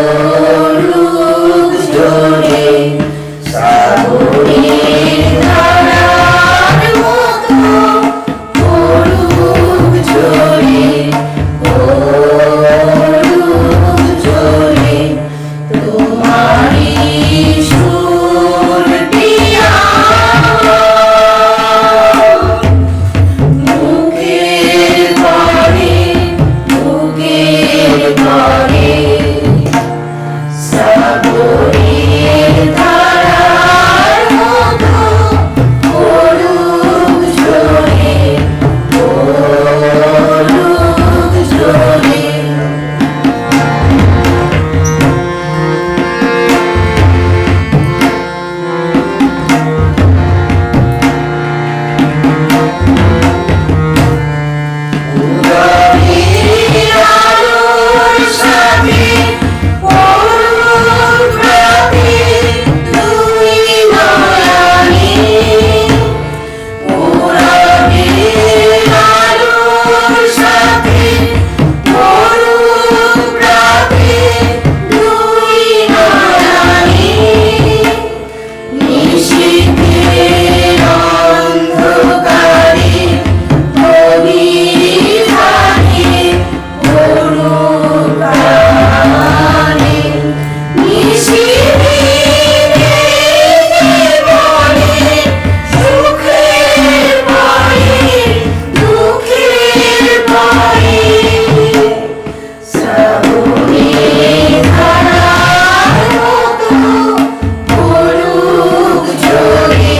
পড়ুক ঝরে সাগরের ধারার মতো পড়ুক ঝরে পড়ুক ঝরে তোমারই সুরটি মুখের ঘরে বুকের ঘরে সাগরের ধারার মতো পড়ুক ঝরে পড়ুক ঝরে উদয়ের আলোর সাথে পড়ুক রাতে দুই নয়নে উদয়ের আলোর সাথে পড়ুক রাতে দুই নয়নে নিশীথের অন্ধকারে গভীর রাতে পড়ুক প্রাণে নিশীথের জীবনে সুখের ভয়ে দুঃখের ভয়ে সাগরের ধারার মতো পড়ুক ঝরে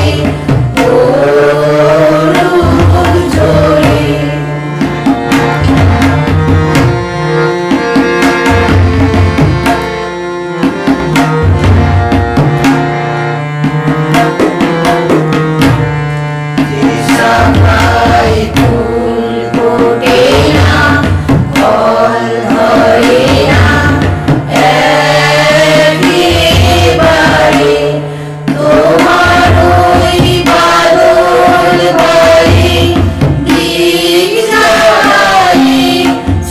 পড়ুক ঝরে যে শাখায় ফুল ফোটে না ফল ধরে না একেবারে তোমার ওই বাদল ভয়ে দিক জ্বালায়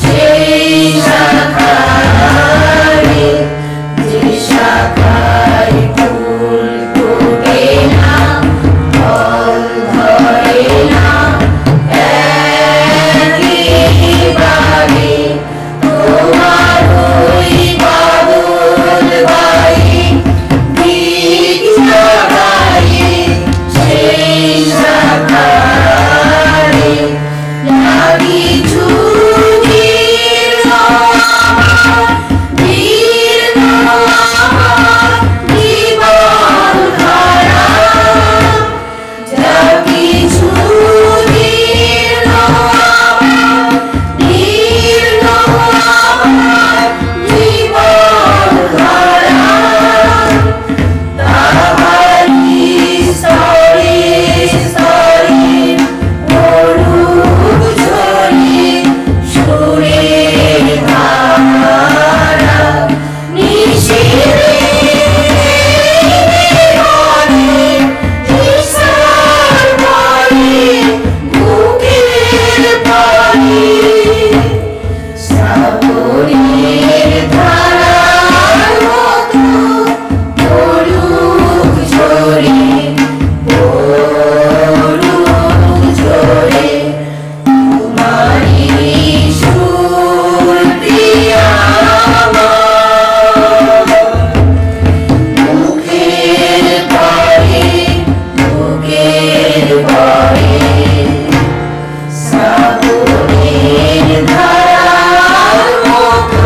সেই শাখায় যে শাখায় ফুল ফোটে না ফল ধরে না একেবারে তোমার ওই বাদল ভয়ে দিক জ্বালায় সেই শাখায় লাগি ঝুঁকির আমার দীর্ঘ আমার জীবন ধারা যা কিছু দীর্ঘ আমার দীর্ঘ আমার জীবন ধারা তাহারি স্তরে স্তরে পড়ুক ঝরে সুরের ধারা নিশীথের জীবনে নিশার ভয়ে বুকের ভয়ে সাগরের ধারার মতো পড়ুক ঝরে পড়ুক ঝরে তোমারই সুরটি মুখের ঘরে বুকের ঘরে সাগরের ধারার মতো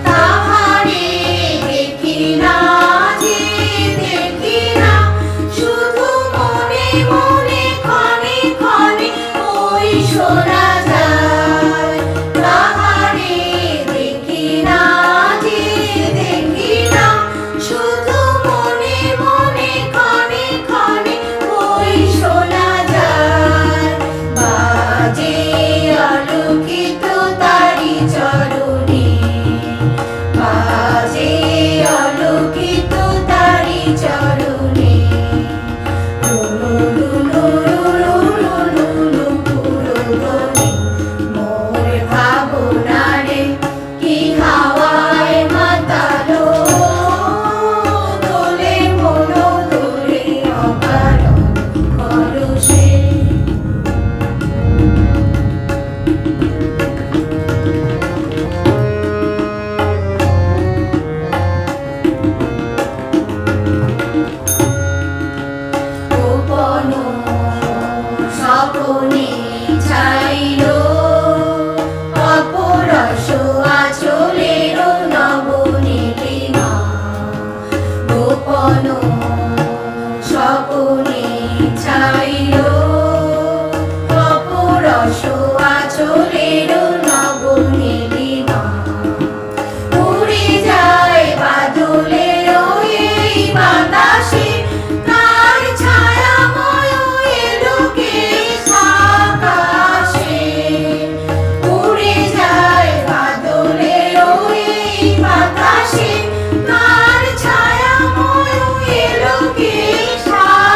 তাহারে দেখি না যে দেখি না, শুধু মনে মনে ক্ষণে ক্ষণে ওই শোনা যায়। তাহারে দেখি না যে দেখি না, শুধু মনে মনে ক্ষণে ক্ষণে ওই শোনা যায়। বাজে আলোকিত তারি চরণে, বাজে আলোকিত তারি চরণে। লুলু লুলু লুলু লুলু লুলু ধ্বনি মোর ভাবনারে কি হাওয়ায় মাতালো, দোলে মন দোলে অকারণ পরশে। গোপন স্বপনে ছাইলো অপরস আঁচলের নবনীলিমা। গোপন স্বপনে ছাইলো অপরস আঁচলের নবনীলিমা। উড়ে যায় বাদলের এই বাতাসে, তার ছায়াময় এলোকেশ আকাশে। উড়ে যায় বাদলের এই বাতাসে, তার ছায়াময় এলোকেশ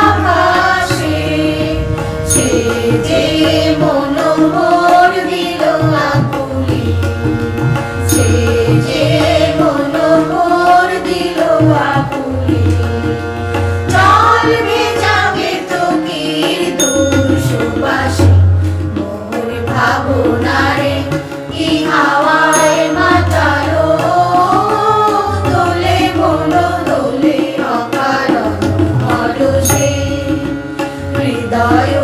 আকাশে। সে যে মন মোর দিল আকুলে, সে যে মন মোর দিল আকুলে। জল ভেজা কেতকীর দূর সুবাসে মোর ভাবনারে কি হাওয়ায় মাতালো, দোলে মন দোলে অকারণ পরশে। হৃদয়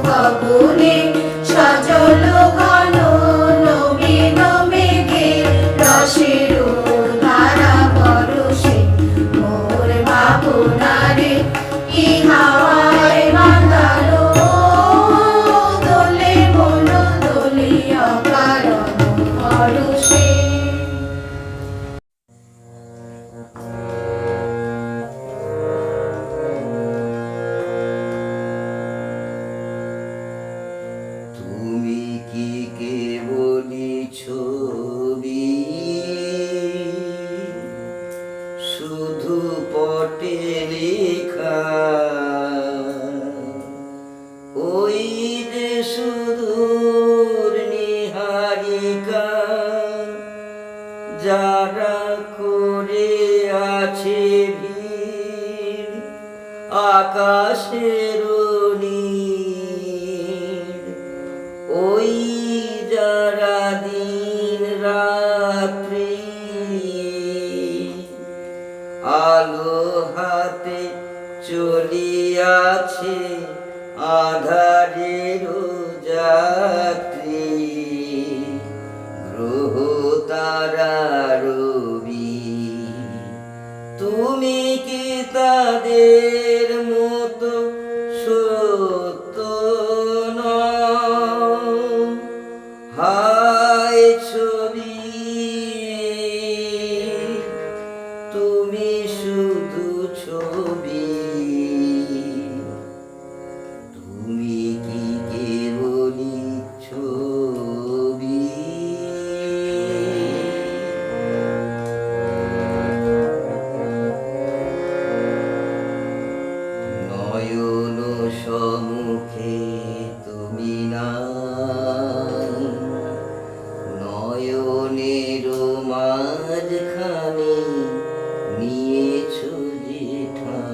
গগনে সজল ঘন নবীন মেঘে রসের ধারা বরষে মোর ভাবনারে কি হাওয়ায় মাতালো, দোলে মন দোলে অকারণ পরশে। তুমি কি কেবলি ছবি, শুধু পটে লেখা, ওই যে সুদূর নিহারিকা, যারা করে আছে ভিড় আকাশের নীড়। ওই যারা দিন রাত্রি আলো হাতে চলিয়াছে আধারের যাত্রী। গ্রহ তারা রবি, তুমি কি তাদের মতো সত্য নও? হায় ছবি, তুমি শুধু ছবি। তুমি কি কেবলি ছবি? নয়ন সম্মুখে তুমি নাই, নয়নের মাঝখানে নিয়েছো যে ঠাঁই।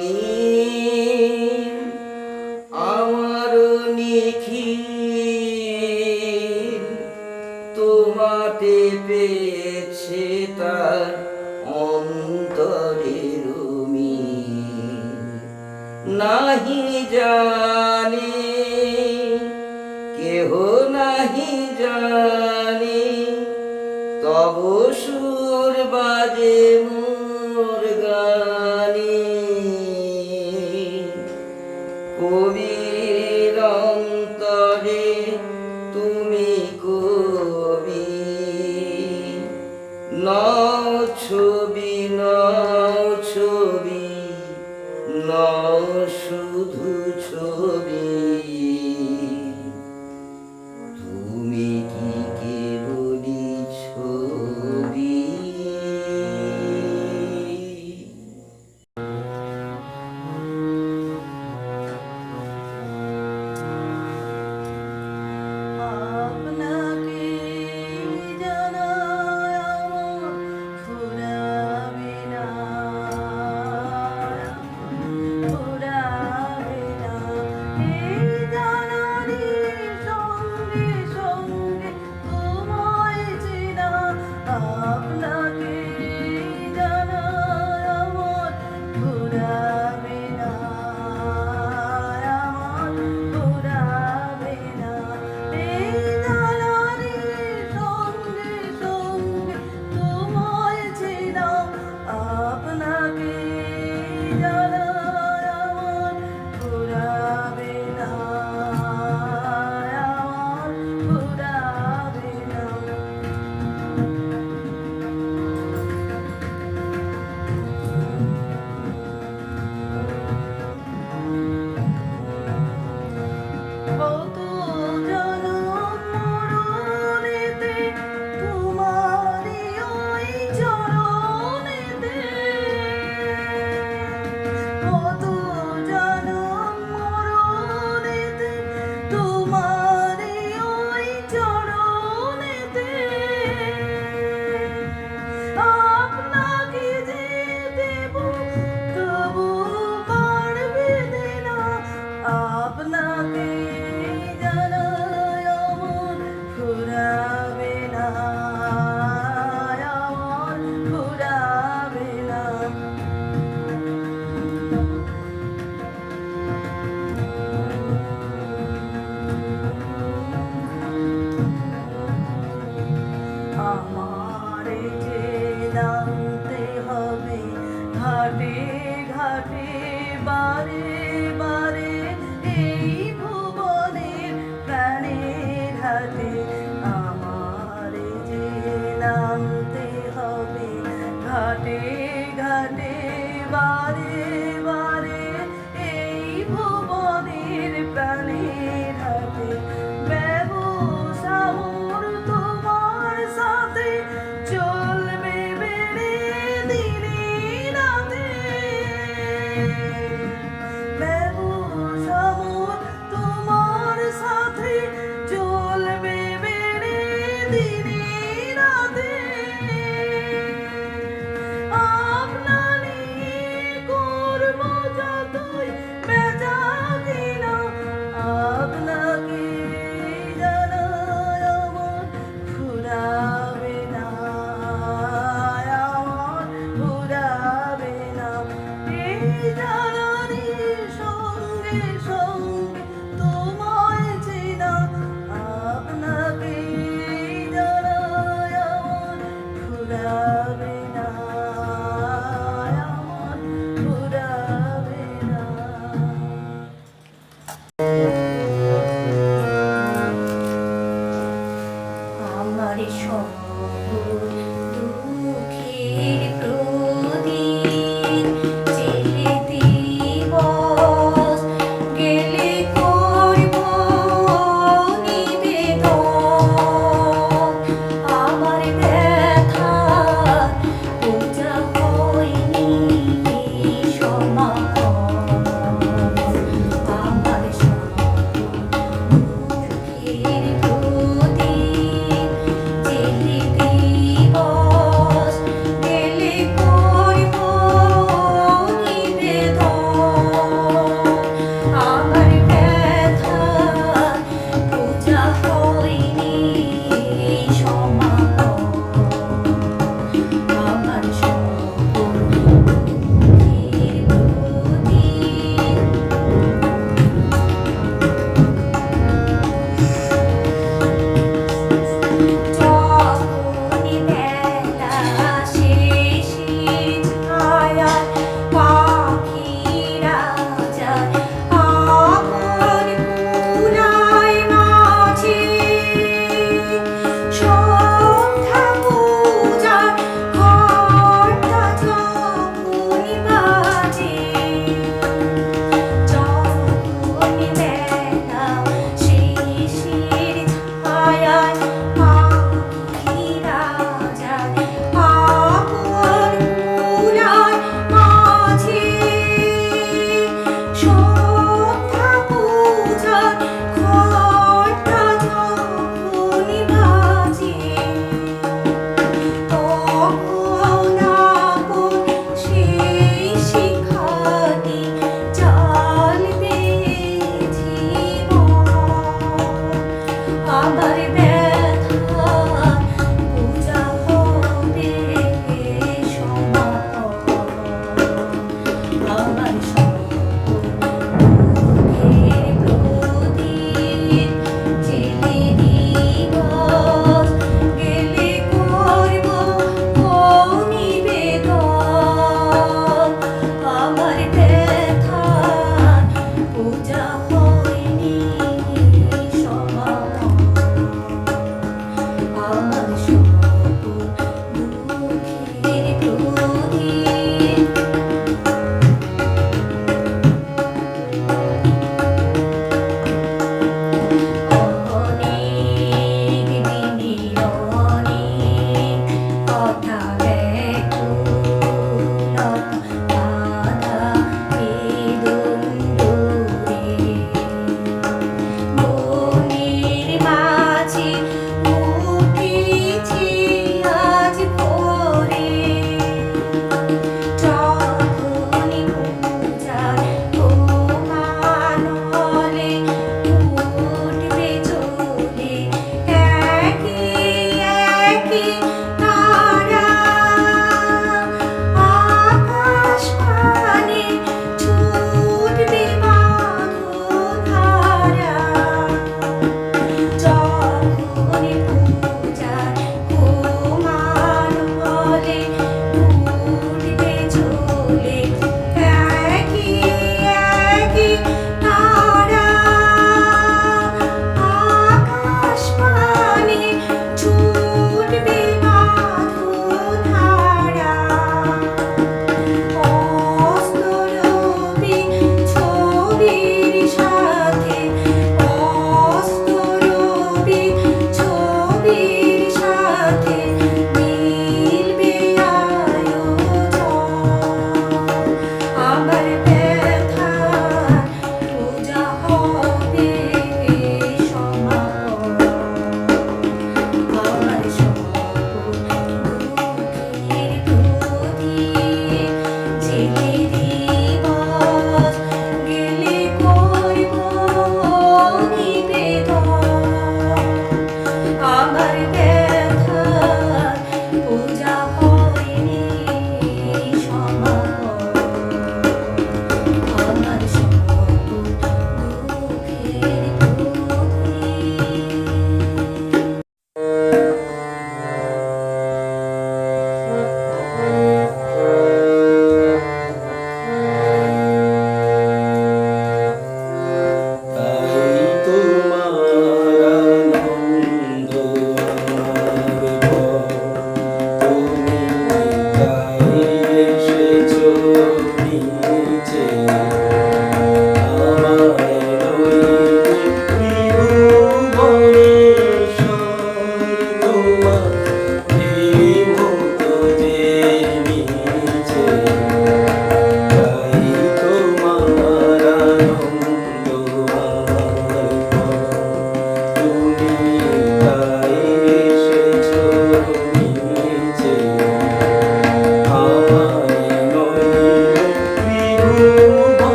নীল আমারও নিখিল তোমাতে পেয়েছে তার অন্তরের মিল। নাহি জানে কেহ নাহি জানে তব সুর বাজে মোর গানে। কবির অন্তরে তুমি কবি, নাও ছবি নাও ছবি নাও শুধু ছবি। তুমি কি কেবলি ছবি? আপনাকে জানাই আমার ফুরাবে না, ফুরাবে না। এই জানারই সঙ্গে সঙ্গে তোমায় চেনা। আপনাকে জানাই আমার ফুরাবে না, আমার ফুরাবে না। এই জানারই সঙ্গে সঙ্গে তোমায় চেনা। আপনাকে জানাই আমার ফুরাবে না, আমার ফুরাবে না। কত জনম মরণেতে তোমারই ওই চরণেতে, কত জনম মরণেতে তোমারই ওই চরণেতে। আপনাকে যে দেব তবু পারবে না। আপনাকে জানাই আমার ফুরাবে না, আমার ফুরাবে না। আমারে যে নামতে হবে ঘাটে ঘাটে বারে বারে, এই ভুবনের প্রাণের হাটে। আমারে যে নামতে হবে ঘাটে ঘাটে বারে বারে, এই ভুবনের প্রাণের হাটে। ব্যবসা মোর তোমার সাথে চলবে বেড়ে দিনে রাতে। ব্যবসা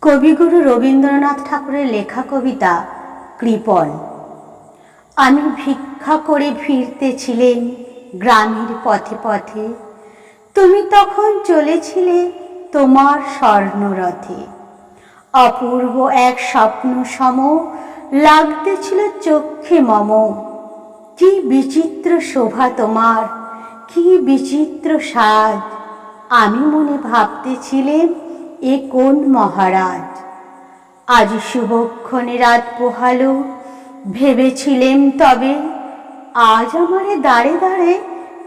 কবিগুরু রবীন্দ্রনাথ ঠাকুরের লেখা কবিতা কৃপণ। আমি ভিক্ষা করে ফিরতেছিলেন গ্রামের পথে পথে, তুমি তখন চলেছিলে তোমার স্বর্ণরথে। অপূর্ব এক স্বপ্ন সম লাগতেছিল চক্ষে মম। কি বিচিত্র শোভা তোমার, কি বিচিত্র সাজ। আমি মনে ভাবতেছিলেন এ কোন মহারাজ। আজ শুভক্ষণে রাত পোহালো, ভেবেছিলেম তবে আজ আমারে দাঁড়ে দাঁড়ে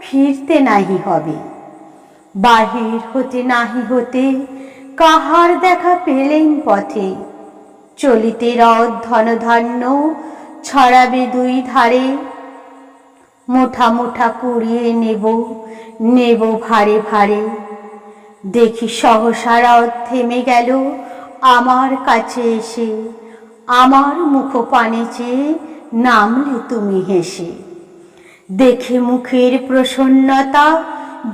ফিরতে নাহি হবে। বাহির হতে নাহি হতে কাহার দেখা পেলেন পথে। চলিতে রথ ধনধান্য ছড়াবে দুই ধারে। মুঠা মুঠা কুড়িয়ে নেব নেব ভারে ভারে। দেখি সহসা রথ থেমে গেল আমার কাছে এসে। আমার মুখপানে চেয়ে নামলে তুমি হেসে। দেখে মুখের প্রসন্নতা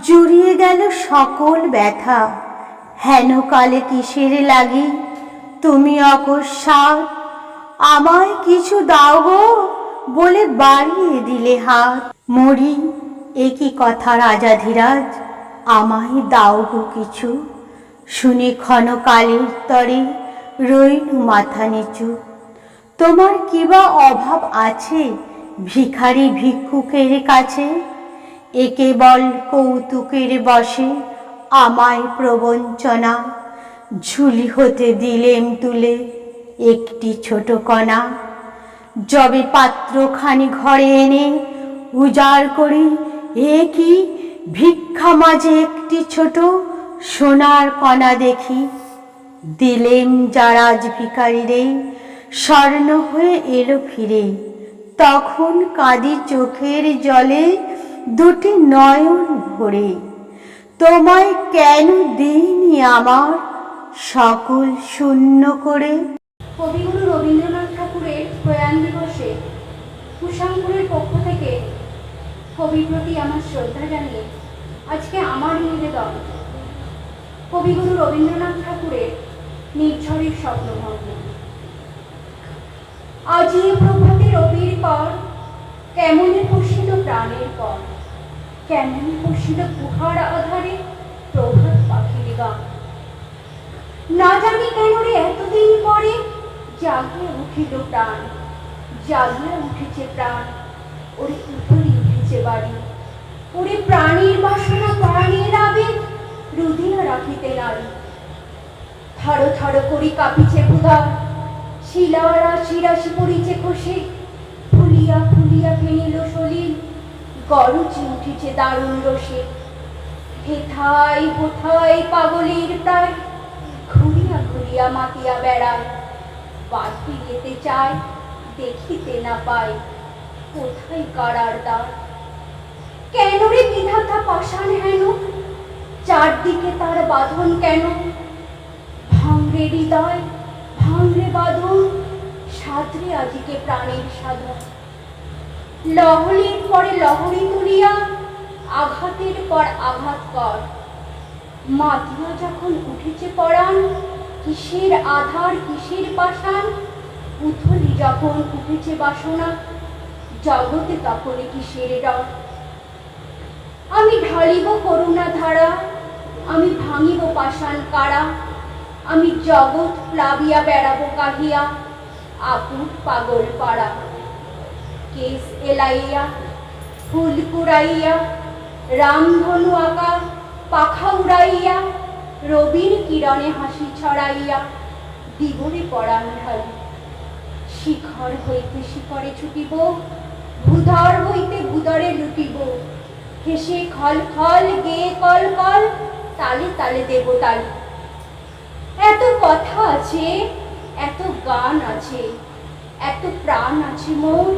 জুড়িয়ে গেল সকল ব্যথা। হেন কালে কিসের লাগি তুমি অকস্মাৎ আমায় কিছু দাও গো বলে বাড়িয়ে দিলে হাত। মরি এ কি কথা রাজাধিরাজ, আমায় দাও গো কিছু। শুনে ক্ষণকালের তরে রইল মাথা নিচু। তোমার কিবা অভাব আছে ভিখারি ভিক্ষুকের কাছে? এ কেবল কৌতুকের বশে আমায় প্রবঞ্চনা। ঝুলি হতে দিলেম তুলে একটি ছোট কণা। যবে পাত্রখানি ঘরে এনে উজাড় করি, এ কি ভিক্ষা মাঝে একটি ছোট সোনার কণা দেখি। দিলেম যারাজ ভিখারিরে, স্বর্ণ হয়ে এলো ফিরে। তখন কাঁদি চোখের জলে দুটি নয়ন ভরে। তোমায় কেন দিইনি আমার সকল শূন্য করে। কবিগুরু রবীন্দ্রনাথ ঠাকুরের প্রয়াণ দিবসে কুশাঙ্কুরের পক্ষ থেকে কবির প্রতি আমার শ্রদ্ধা জানিয়ে আজকে আমার নিবেদন কবিগুরু রবীন্দ্রনাথ ঠাকুরের নির্ঝরের স্বপ্নভঙ্গ। আজি এ প্রভাতে রবির পর, কেমনে পশিল প্রাণের পর। কেমন পশিল গুহার আধারে প্রভাত পাখির গান। না জানি কেন রে এতদিন পরে জাগিয়ে উঠিল প্রাণ। জাগিয়ে উঠেছে প্রাণ, ওরে উঠলি উঠেছে বাড়ি। ওরে প্রাণীর বাসনা প্রাণের আবেগ রুদিয়া রাখিতে নারী। থর থর করি কাঁপিছে ভুধা, শিলারা শিরাশি পড়িছে খসে। ফুলিয়া ফুলিয়া ফেনিল সলিল, গরজি উঠিছে দারুণ রসে। হেথায় হোথায় পাগলের প্রায়, ঘুরিয়া ঘুরিয়া মাতিয়া বেড়ায়। বাদ ফিরিয়েতে চায়, দেখিতে না পায় কোথায় কারার দ্বার। কেন রে বিধাতা পাষাণ হেন, চারদিকে তার বাঁধন কেন। ভাঙরে হৃদয় ভাঙরে বাঁধন, সাদরে আজিকে প্রাণের সাধন। লহরীর পরে লহরী তুলিয়া আঘাতের পর আঘাত কর। মাতিয়া যখন উঠেছে পরাণ, কিসের আধার কিসের পাষাণ। উথলি যখন উঠেছে বাসনা, জগতে তখন কিসের ডর। আমি ঢালিব করুণা ধারা, আমি ভাঙিব পাষাণ কারা। আমি জগৎ প্লাবিয়া বেড়াবো কাহিয়া, আপুর পাগল পাড়া। কেস এলাইয়া ফুল কুড়াইয়া, রামধনু আঁকা পাখা উড়াইয়া। রবির কিরণে হাসি ছড়াইয়া, দিবরে পরাণ ঢালি। শিখর হইতে শিখরে ছুটিব, ভূধর হইতে ভূধরে লুটিব। হেসে খল খল গেয়ে কল কল, তালে তালে দেব তালি। এত কথা আছে, এত গান আছে, এত প্রাণ আছে মোর।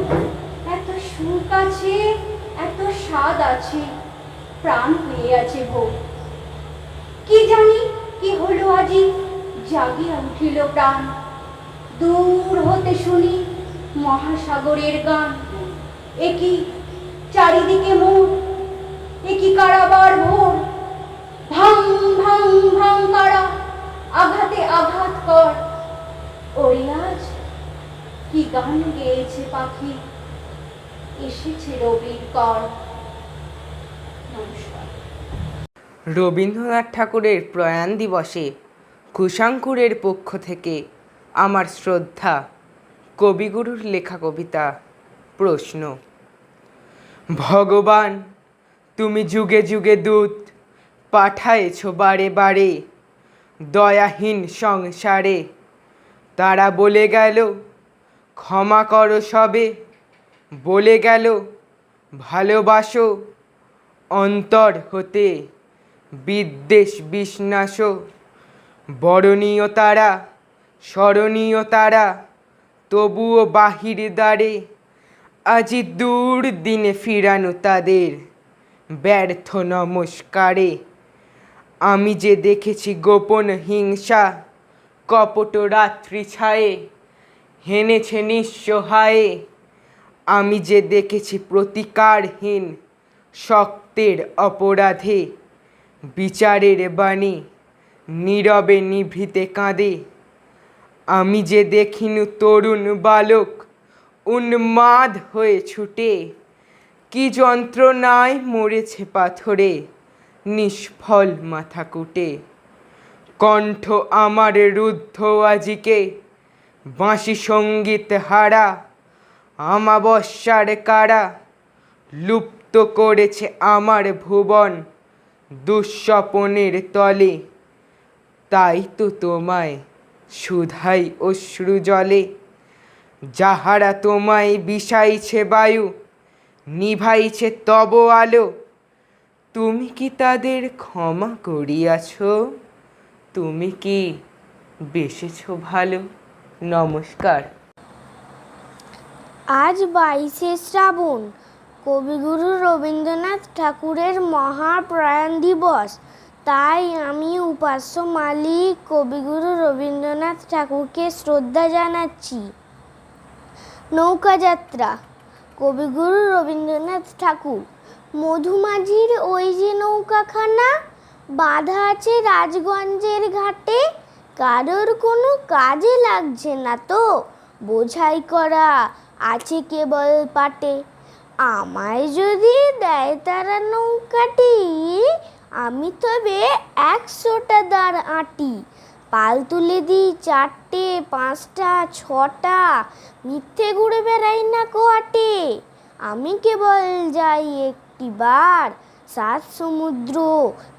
এত সুখ আছে, এত স্বাদ আছে, প্রাণ হয়ে আছে ভোর। কি জানি কি হলো আজি, জাগিয়া উঠিল প্রাণ। দূর হতে শুনি মহাসাগরের গান। একি চারিদিকে মোর, একি কারাবার ভোর। ভাং ভাং ভাং কারা, আঘাতে আঘাত কর। পাখি এসেছে রবির কর। নমস্কার। রবীন্দ্রনাথ ঠাকুরের প্রয়াণ দিবসে কুশাঙ্কুরের পক্ষ থেকে আমার শ্রদ্ধা। কবিগুরুর লেখা কবিতা প্রশ্ন। ভগবান, তুমি যুগে যুগে দূত পাঠায়েছ বারে বারে দয়াহীন সংসারে। তারা বলে গেল ক্ষমা করো সবে, বলে গেল ভালোবাসো অন্তর হতে বিদ্বেষ বিষ্ণাস। বরণীয় তারা স্মরণীয় তারা, তবুও বাহির দ্বারে আজি দূর দিনে ফিরানো তাদের ব্যর্থ নমস্কারে। আমি যে দেখেছি গোপন হিংসা কপট রাত্রি ছায়ে হেনেছে নিঃসহায়ে। আমি যে দেখেছি প্রতিকারহীন শক্তের অপরাধে বিচারের বাণী নীরবে নিভৃতে কাঁদে। আমি যে দেখিনু তরুণ বালক উন্মাদ হয়ে ছুটে কি যন্ত্রণায় মরেছে পাথরে নিষ্ফল মাথা কুটে। কণ্ঠ আমার রুদ্ধ আজিকে বাঁশি সঙ্গীত হারা, আমাবস্যার কারা লুপ্ত করেছে আমার ভুবন দুঃস্বপনের তলে। তাই তো তোমায় সুধাই অশ্রু জলে, যাহারা তোমায় বিষাইছে বায়ু নিভাইছে তব আলো। তুমি কি তাদের ক্ষমা করিয়াছ? তুমি কি বেসেছ ভালো? নমস্কার। আজ 22শে শ্রাবণ, কবিগুরু রবীন্দ্রনাথ ঠাকুরের মহাপ্রয়াণ দিবস। তাই আমি উপাস্য মালিক কবিগুরু রবীন্দ্রনাথ ঠাকুরকে শ্রদ্ধা জানাচ্ছি। নৌকাযাত্রা। কবিগুরু রবীন্দ্রনাথ ঠাকুর। মধুমাঝির ওই যে নৌকাখানা বাঁধা আছে রাজগঞ্জের ঘাটে, কারোর কোনো কাজে লাগছে না তো, বোঝাই করা আছে কেবল পাটে। আমায় যদি দেয় তারা নৌকাটি, আমি তবে 100টা দাঁড় আঁটি। পাল তুলে দিই 4টে 5টা 6টা, মিথ্যে ঘুরে বেড়াই না কোয়াটে। আমি কেবল যাই একটিবার 7 সমুদ্র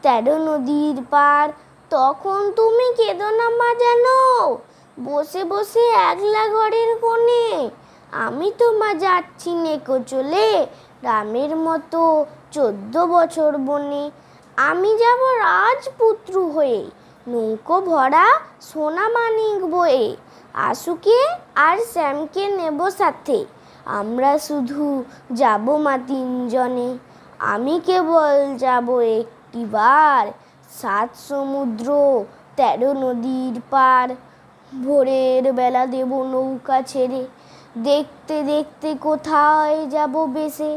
13 নদীর পার। তখন তুমি কেঁদো না মা জানো, বসে বসে একলা ঘরের কোণে। আমি তো মা যাচ্ছি নেকো চলে, রামের মতো 14 বছর বনে। আমি যাব রাজপুত্র হয়ে, নৌকো ভরা সোনা মানিক বয়ে। আশুকে আর শ্যামকে নেব সাথে, আমরা শুধু যাব মা 3 জনে। আমি কেবল যাব একটিবার 7 সমুদ্র 13 নদীর পার। ভোরের বেলা দেব নৌকা ছেড়ে, দেখতে দেখতে কোথায় যাব বেশে।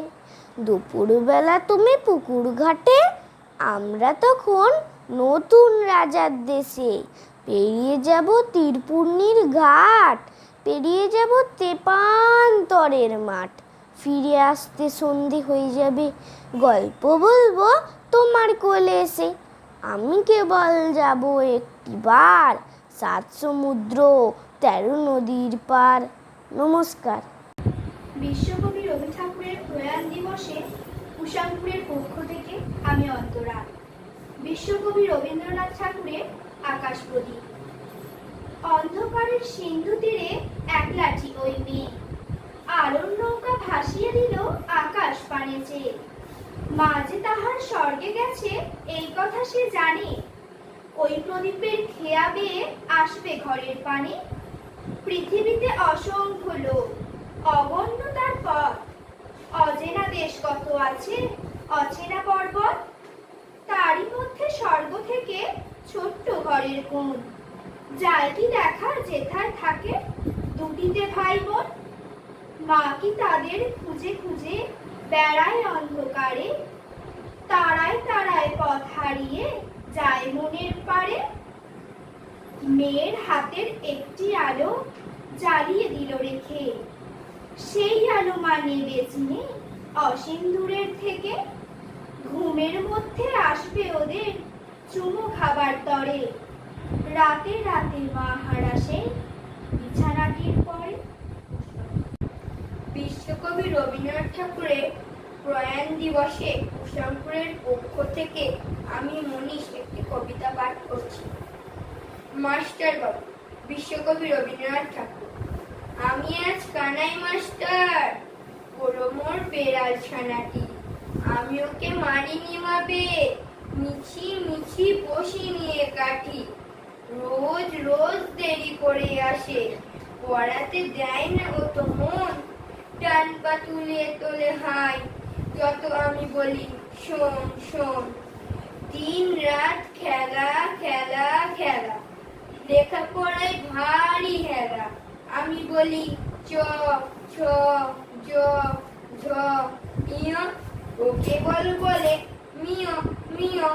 দুপুরবেলা তুমি পুকুর ঘাটে, আমরা তখন নতুন রাজার দেশে। পেরিয়ে যাব তীরপূর্ণির ঘাট, পেরিয়ে যাব তেপান্তরের মাঠ। ফিরে আসতে সন্ধে হয়ে যাবে, গল্প বলবো তোমার কোলে এসে। আমি কেবল যাব একটিবার 7 সমুদ্র 13 নদীর পার। নমস্কার। বিশ্বকবি রবি ঠাকুরের প্রয়াণ দিবসে কুশাঙ্কুরের পক্ষ থেকে আমি অন্তরা। বিশ্বকবি রবীন্দ্রনাথ ঠাকুরের আকাশ প্রদীপ। অন্ধকারের সিন্ধু তীরে এক লাঠি ওই মেয়ে, আলোর নৌকা ভাসিয়ে দিল আকাশ পানে চেয়ে। মা যে তাহার স্বর্গে গেছে এই কথা সে জানে, ওই প্রদীপের খেয়া বেয়ে আসবে ঘরের পানে। পৃথিবীতে অসংখ্য লোক, অগণ্য তার পথ, অজেনা দেশ কত আছে, অচেনা পর্বত। তারই মধ্যে স্বর্গ থেকে ছোট্ট ঘরের কোণ, যায় কি দেখা যেথায় থাকে দুটিতে ভাই বোন। মা কি তাদের খুঁজে খুঁজে বেড়ায় অন্ধকারে, তারায় তারায় পথ হারিয়ে যায় মনের পারে। মেয়ের হাতের একটি আলো জ্বালিয়ে দিল রেখে, সেই আলো মানে বেজনে অসীম দূরের থেকে ঘুমের মধ্যে আসবে ওদের চুমু খাবার তরে রাতে রাতে মা হারাসে বিছানাটির পরে। বিশ্বকবি রবীন্দ্রনাথ ঠাকুরের প্রয়াণ দিবসে কুশাঙ্কুরের পক্ষ থেকে আমি মনীষ একটি কবিতা পাঠ করছি। মাস্টার বাবু, বিশ্বকবি রবীন্দ্রনাথ ঠাকুর। আমি আজ কানাই মাস্টার, বড় মোর বেড়াল ছানাটি, আমি ওকে মারিনি মাবে, মিছি মিছি বসি নিয়ে কাঠি, রোজ রোজ দেরি করে আসে, পড়াতে দেয় না ও তো মন, ডান পা তুলে তোলে হাই, যত আমি বলি শোন শোন, দিন রাত খেলা খেলা খেলা, লেখাপড়ায় ভারী হেলা, আমি বলি চ ছ জ ঝ ইয়, ওকে বলে মিয় মিয়,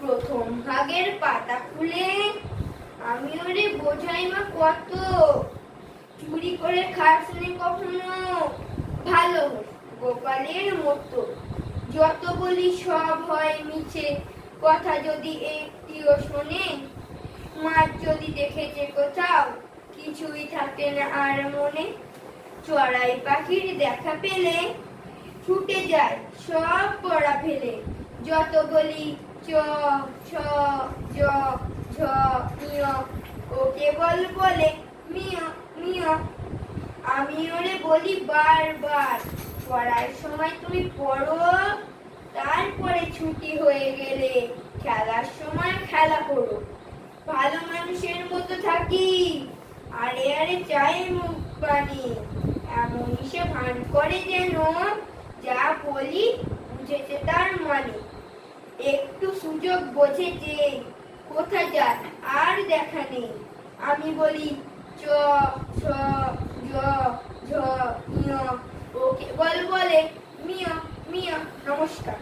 প্রথম ভাগের পাতা খুলে আমি ওরে বোঝাই মা কত, চুরি করে খাসনি কখনো, ভালো গোপালের মতো, যত বলি সব হয় মিছে, কথা যদি একটিও শোনে, মাছ যদি দেখেছে কোথাও কিছুই থাকে না আর মনে, চড়াই পাখির দেখা পেলে ছুটে যায় সব পড়া ফেলে, যত বলি চ ছ জ ঝ ইয়, ও কেবল বলে মিয় মিয়, আমি ওরে বলি বারবার পড়ার সময় তুমি পড়ো, তারপরে ছুটি হয়ে গেলে খেলার সময় খেলা করো, ভালো মানুষের মতো থাকি, আরে আরে চাই মুখ পানি, এমনই সে ভান করে যেন যা বলি বুঝেছে তার মানে, একটু সুযোগ বোঝেছে কোথা যায় আর দেখা নেই, আমি বলি চ ছ জ ঝ ইয়, ও কেবল বলে মিয় মিয়। নমস্কার।